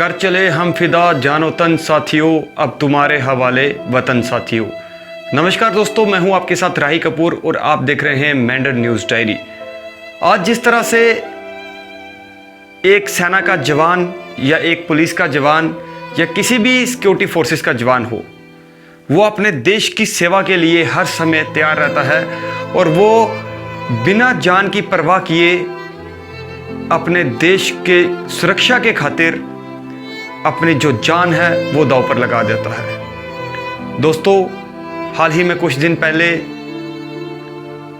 कर चले हम फिदा जानो तन साथियों, अब तुम्हारे हवाले वतन साथियों। नमस्कार दोस्तों, मैं हूं आपके साथ राही कपूर और आप देख रहे हैं मैंडर न्यूज़ डायरी। आज जिस तरह से एक सेना का जवान या एक पुलिस का जवान या किसी भी सिक्योरिटी फोर्सेस का जवान हो, वो अपने देश की सेवा के लिए हर समय तैयार रहता है और वो बिना जान की परवाह किए अपने देश के सुरक्षा के खातिर अपनी जो जान है वो दांव पर लगा देता है। दोस्तों, हाल ही में कुछ दिन पहले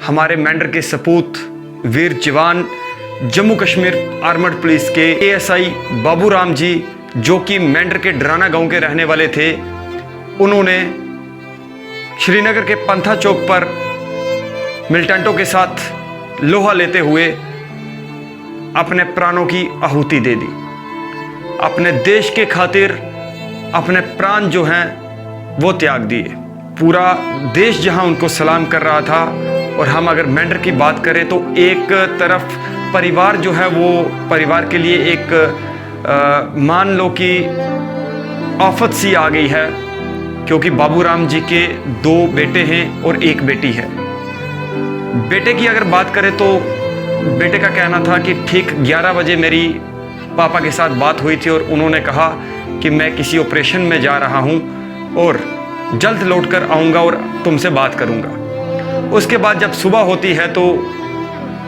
हमारे मेंढर के सपूत वीर जवान जम्मू कश्मीर आर्मड पुलिस के एएसआई बाबू राम जी, जो कि मेंढर के डराना गांव के रहने वाले थे, उन्होंने श्रीनगर के पंथा चौक पर मिलिटेंटों के साथ लोहा लेते हुए अपने प्राणों की आहुति दे दी। अपने देश के खातिर अपने प्राण जो हैं वो त्याग दिए। पूरा देश जहां उनको सलाम कर रहा था। और हम अगर मेंढर की बात करें तो एक तरफ परिवार जो है वो परिवार के लिए एक मान लो कि आफत सी आ गई है, क्योंकि बाबू राम जी के 2 बेटे हैं और 1 बेटी है। बेटे की अगर बात करें तो बेटे का कहना था कि ठीक 11 बजे मेरी पापा के साथ बात हुई थी और उन्होंने कहा कि मैं किसी ऑपरेशन में जा रहा हूं और जल्द लौटकर आऊंगा और तुमसे बात करूंगा। उसके बाद जब सुबह होती है तो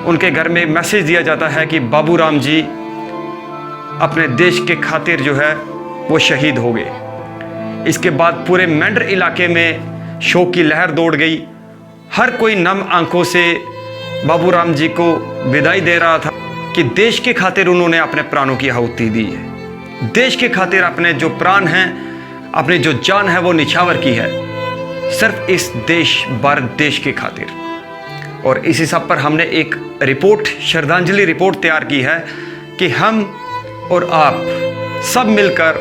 उनके घर में मैसेज दिया जाता है कि बाबू राम जी अपने देश के खातिर जो है वो शहीद हो गए। इसके बाद पूरे मेंढर इलाके में शोक की लहर दौड़ गई। हर कोई नम आंखों से बाबू राम जी को विदाई दे रहा था कि देश के खातिर उन्होंने अपने प्राणों की आहुति दी है। देश के खातिर अपने जो प्राण हैं, अपनी जो जान है वो निछावर की है, सिर्फ इस देश भारत देश के खातिर। और इसी सब पर हमने एक रिपोर्ट, श्रद्धांजलि रिपोर्ट तैयार की है कि हम और आप सब मिलकर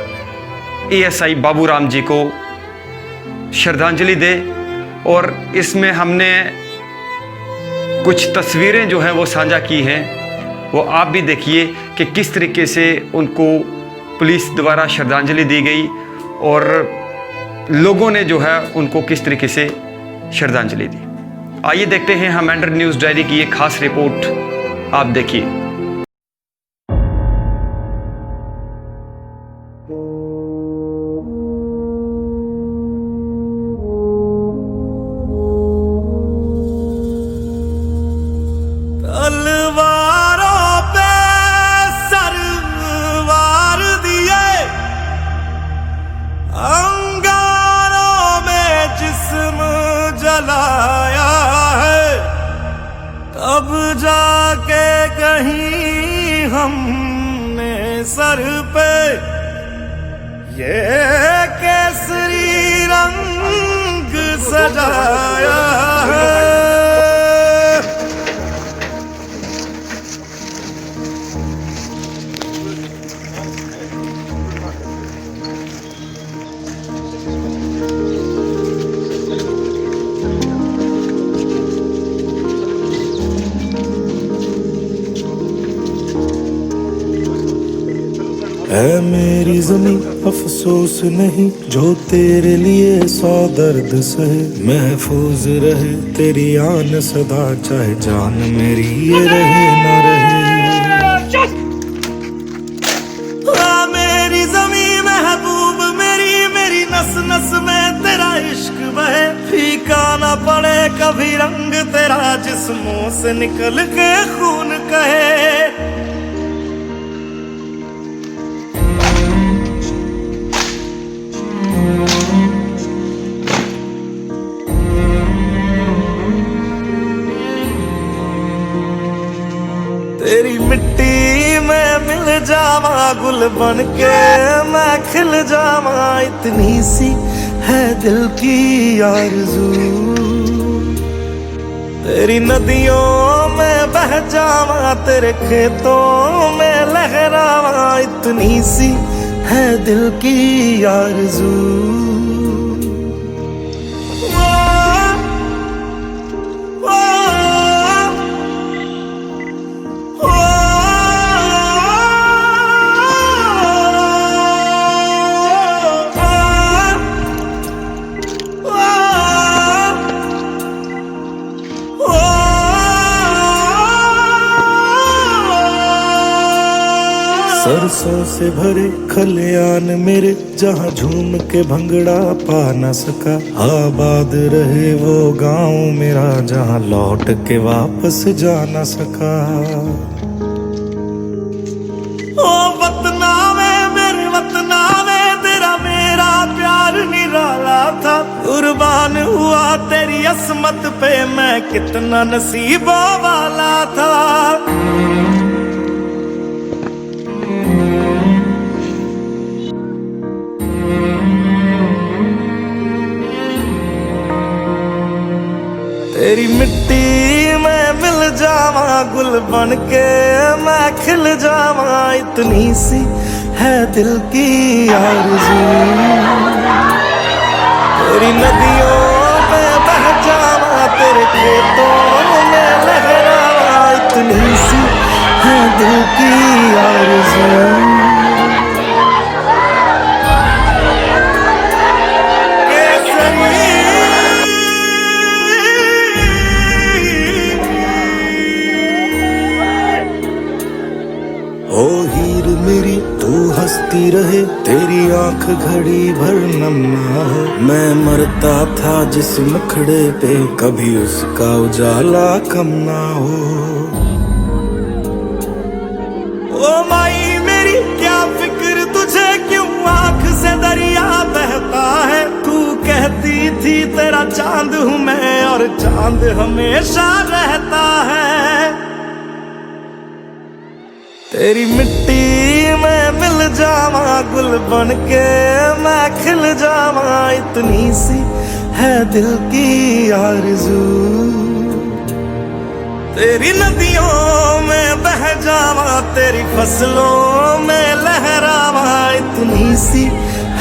एएसआई बाबू राम जी को श्रद्धांजलि दें। और इसमें हमने कुछ तस्वीरें जो हैं वो साझा की हैं, वो आप भी देखिए कि किस तरीके से उनको पुलिस द्वारा श्रद्धांजलि दी गई और लोगों ने जो है उनको किस तरीके से श्रद्धांजलि दी। आइए देखते हैं हम मैंडर न्यूज़ डायरी की एक खास रिपोर्ट, आप देखिए। तलवारों पे सरवार दिए, अंगारों में जिस्म जलाया है, तब जाके कहीं हमने सर पे ये केसरी रंग सजाया है। है मेरी ज़मीं अफसोस नहीं, जो तेरे लिए 100 दर्द सहे। महफूज रहे तेरी आन सदा, चाहे जान मेरी ये रहे ना रहे। मेरी ज़मीं महबूब मेरी, मेरी नस नस में तेरा इश्क बहे। फीका ना पड़े कभी रंग तेरा, जिस्मों से निकल के खून कहे। तेरी मिट्टी में मिल जावा, गुल बन के मैं खिल जावा। इतनी सी है दिल की आरज़ू, तेरी नदियों में बह जावा, तेरे खेतों में लहरावा। इतनी सी है दिल की आरज़ू। सरसों से भरे खलियान मेरे, जहाँ झूम के भंगड़ा पा न सका। आबाद रहे वो गांव मेरा, जहाँ लौट के वापस जा न सका। ओ वतना में मेरे वतना में, तेरा मेरा प्यार निराला था। कुर्बान हुआ तेरी असमत पे, मैं कितना नसीबों वाला था। तेरी मिट्टी में मिल जावा, गुल बन के मैं खिल जावा। इतनी सी है दिल की आरज़ू, तेरी नदियों में बह जावा, तेरे खेतों में लहरावा। इतनी सी है दिल की आरज़ू। ओ हीर मेरी तू हंसती रहे, तेरी आंख घड़ी भर नम ना हो। मैं मरता था जिस मुखड़े पे, कभी उसका उजाला कम ना हो। ओ माई मेरी क्या फिक्र तुझे, क्यों आंख से दरिया बहता है। तू कहती थी तेरा चांद हूँ मैं, और चांद हमेशा रहता है। तेरी मिट्टी में मिल जावा, गुल बन के मैं खिल जावा। इतनी सी है दिल की आरज़ू, तेरी नदियों में बह जावा, तेरी फसलों में लहरावा। इतनी सी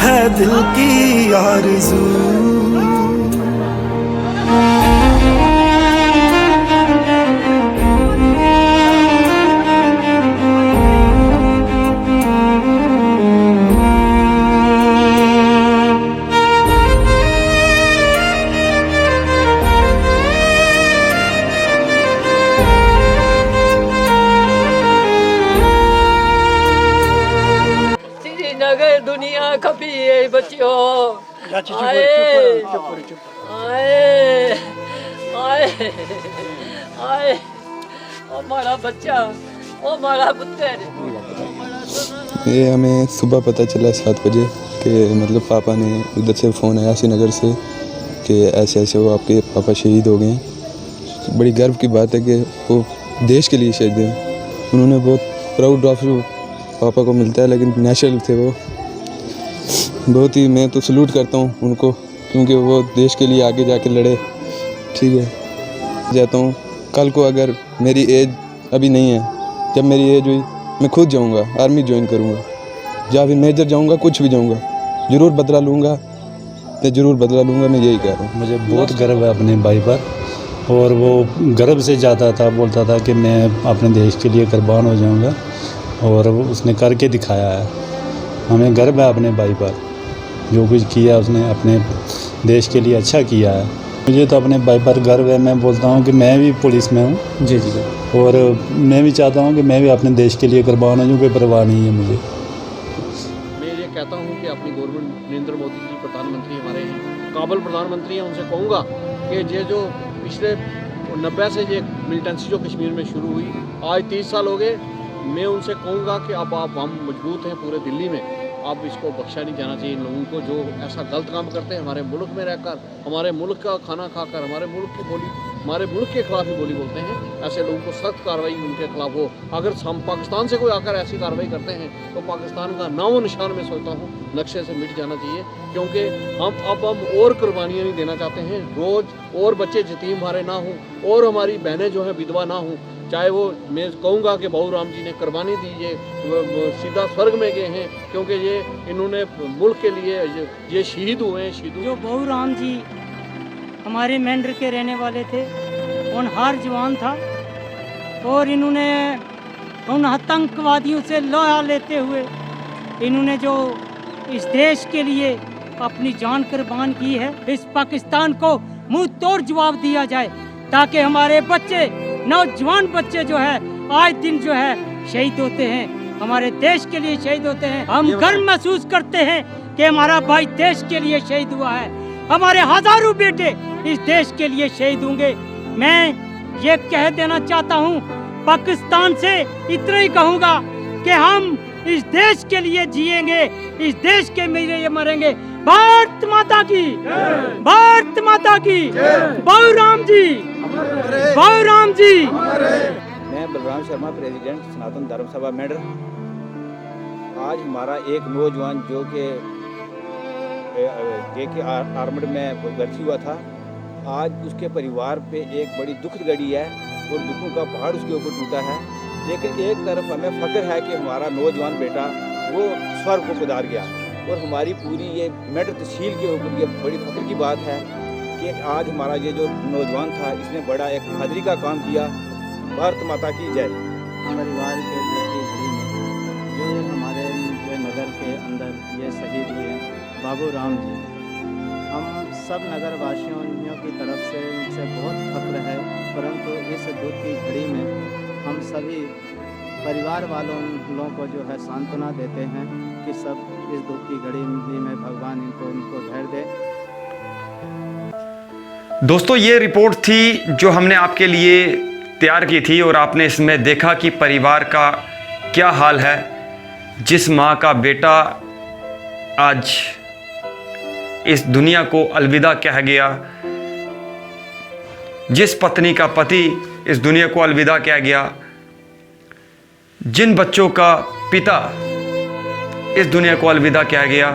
है दिल की आरज़ू। नगर दुनिया कभी है बच्चों। आए आए आए आए, हमारा बच्चा, हमारा पुत्र। ये हमें सुबह पता चला 7 बजे कि मतलब पापा ने उधर से फ़ोन आया श्रीनगर से कि ऐसे ऐसे वो आपके पापा शहीद हो गए हैं। बड़ी गर्व की बात है कि वो देश के लिए शहीद हैं। उन्होंने बहुत प्राउड ऑफ पापा को मिलता है, लेकिन नेशनल थे वो। बहुत ही मैं तो सलूट करता हूँ उनको, क्योंकि वो देश के लिए आगे जाके लड़े। ठीक है, जाता हूँ। कल को अगर मेरी एज अभी नहीं है, जब मेरी एज हुई मैं खुद जाऊँगा, आर्मी ज्वाइन करूँगा, या फिर मेजर जाऊँगा, कुछ भी जाऊँगा, ज़रूर बदला लूँगा, मैं ज़रूर बदला लूँगा। मैं यही कह रहा हूँ। मुझे बहुत गर्व है अपने भाई पर, और वो गर्व से जाता था, बोलता था कि मैं अपने देश के लिए कुर्बान हो जाऊँगा, और उसने करके दिखाया है। हमें गर्व है अपने भाई पर, जो कुछ किया उसने अपने देश के लिए अच्छा किया है। मुझे तो अपने भाई पर गर्व है। मैं बोलता हूँ कि मैं भी पुलिस में हूँ जी जी, और मैं भी चाहता हूँ कि मैं भी अपने देश के लिए कुर्बान हो जाऊँ, कोई परवाह नहीं है मुझे। मैं ये कहता हूँ कि अपनी गवर्नमेंट नरेंद्र मोदी जी प्रधानमंत्री हमारे हैं, काबिल प्रधानमंत्री हैं, उनसे कहूँगा कि ये जो पिछले 90 से ये मिलिटेंसी जो कश्मीर में शुरू हुई, आज 30 साल हो गए। मैं उनसे कहूँगा कि अब आप हम मजबूत हैं पूरे दिल्ली में, अब इसको बख्शा नहीं जाना चाहिए इन लोगों को जो ऐसा गलत काम करते हैं। हमारे मुल्क में रहकर, हमारे मुल्क का खाना खाकर, हमारे मुल्क की बोली, हमारे मुल्क के खिलाफ ही बोली बोलते हैं। ऐसे लोगों को सख्त कार्रवाई उनके खिलाफ हो। अगर हम पाकिस्तान से कोई आकर ऐसी कार्रवाई करते हैं तो पाकिस्तान का नामो निशान मैं सोचता हूँ नक्शे से मिट जाना चाहिए, क्योंकि हम और कुर्बानियाँ नहीं देना चाहते हैं। रोज़ और बच्चे यतीम हमारे ना हों, और हमारी बहनें जो हैं विधवा ना हों। चाहे वो, मैं कहूँगा कि बाबू राम जी ने कुर्बानी दी, ये सीधा स्वर्ग में गए हैं, क्योंकि ये इन्होंने मुल्क के लिए ये शहीद हुए हैं। शहीद जो बाबू राम जी हमारे मेंढर के रहने वाले थे, होनहार जवान था, और इन्होंने उन आतंकवादियों से लोहा लेते हुए इन्होंने जो इस देश के लिए अपनी जान कुर्बान की है, इस पाकिस्तान को मुंह तोड़ जवाब दिया जाए, ताकि हमारे बच्चे, नौजवान बच्चे जो है आज दिन जो है शहीद होते हैं, हमारे देश के लिए शहीद होते हैं। हम गर्व महसूस करते हैं कि हमारा भाई देश के लिए शहीद हुआ है। हमारे हजारों बेटे इस देश के लिए शहीद होंगे। मैं ये कह देना चाहता हूँ, पाकिस्तान से इतना ही कहूँगा कि हम इस देश के लिए जिएंगे, इस देश के लिए मरेंगे। भारत माता की, भारत माता की, बहु राम जी, बहु राम जी। मैं बलराम शर्मा, प्रेसिडेंट सनातन धर्म सभा मेंढर। आज हमारा एक नौजवान जो कि JK आर्मड में भर्ती हुआ था, आज उसके परिवार पे एक बड़ी दुखद घड़ी है और दुखों का पहाड़ उसके ऊपर टूटा है। लेकिन एक तरफ हमें फख्र है कि हमारा नौजवान बेटा वो स्वर्ग को पधार गया, और हमारी पूरी ये मेंढर तहसील के ऊपर ये बड़ी फख्र की बात है कि आज हमारा ये जो नौजवान था इसने बड़ा एक बहादुरी का काम किया। भारत माता की जय। परिवार के दुख की घड़ी में जो हमारे जो नगर के अंदर ये शहीद हुए बाबू राम जी, हम सब नगर वासियों की तरफ से उनसे बहुत फख्र है। परंतु इस दुख की घड़ी में हम सभी परिवार वालों लोगों को जो है सांत्वना देते हैं कि सब इस दुख की घड़ी में भगवान उनको धैर्य दे। दोस्तों, ये रिपोर्ट थी जो हमने आपके लिए तैयार की थी और आपने इसमें देखा कि परिवार का क्या हाल है। जिस माँ का बेटा आज इस दुनिया को अलविदा कह गया, जिस पत्नी का पति इस दुनिया को अलविदा कह गया, जिन बच्चों का पिता इस दुनिया को अलविदा कह गया,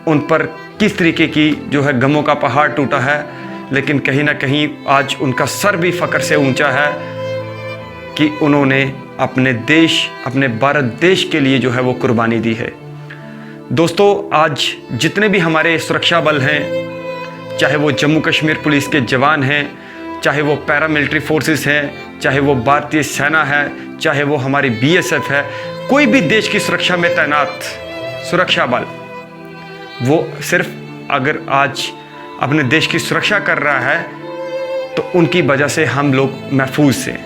उन पर किस तरीके की जो है गमों का पहाड़ टूटा है। लेकिन कहीं ना कहीं आज उनका सर भी फ़ख्र से ऊंचा है कि उन्होंने अपने देश, अपने भारत देश के लिए जो है वो कुर्बानी दी है। दोस्तों, आज जितने भी हमारे सुरक्षा बल हैं, चाहे वो जम्मू कश्मीर पुलिस के जवान हैं, चाहे वो पैरामिलिट्री फोर्सेस हैं, चाहे वो भारतीय सेना है, चाहे वो हमारी BSF है, कोई भी देश की सुरक्षा में तैनात सुरक्षा बल, वो सिर्फ अगर आज अपने देश की सुरक्षा कर रहा है तो उनकी वजह से हम लोग महफूज हैं,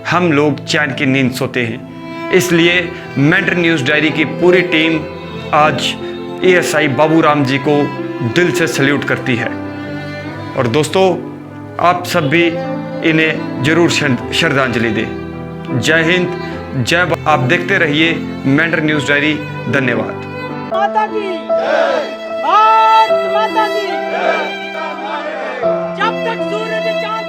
हम लोग चैन की नींद सोते हैं। इसलिए मेंढर न्यूज़ डायरी की पूरी टीम आज ASI बाबू राम जी को दिल से सल्यूट करती है। और दोस्तों, आप सब भी इन्हें जरूर श्रद्धांजलि दें। जय हिंद, जय भारत। आप देखते रहिए मेंढर न्यूज़ डायरी। धन्यवाद। माता की, भारत माता की। जब तक सूरज चांद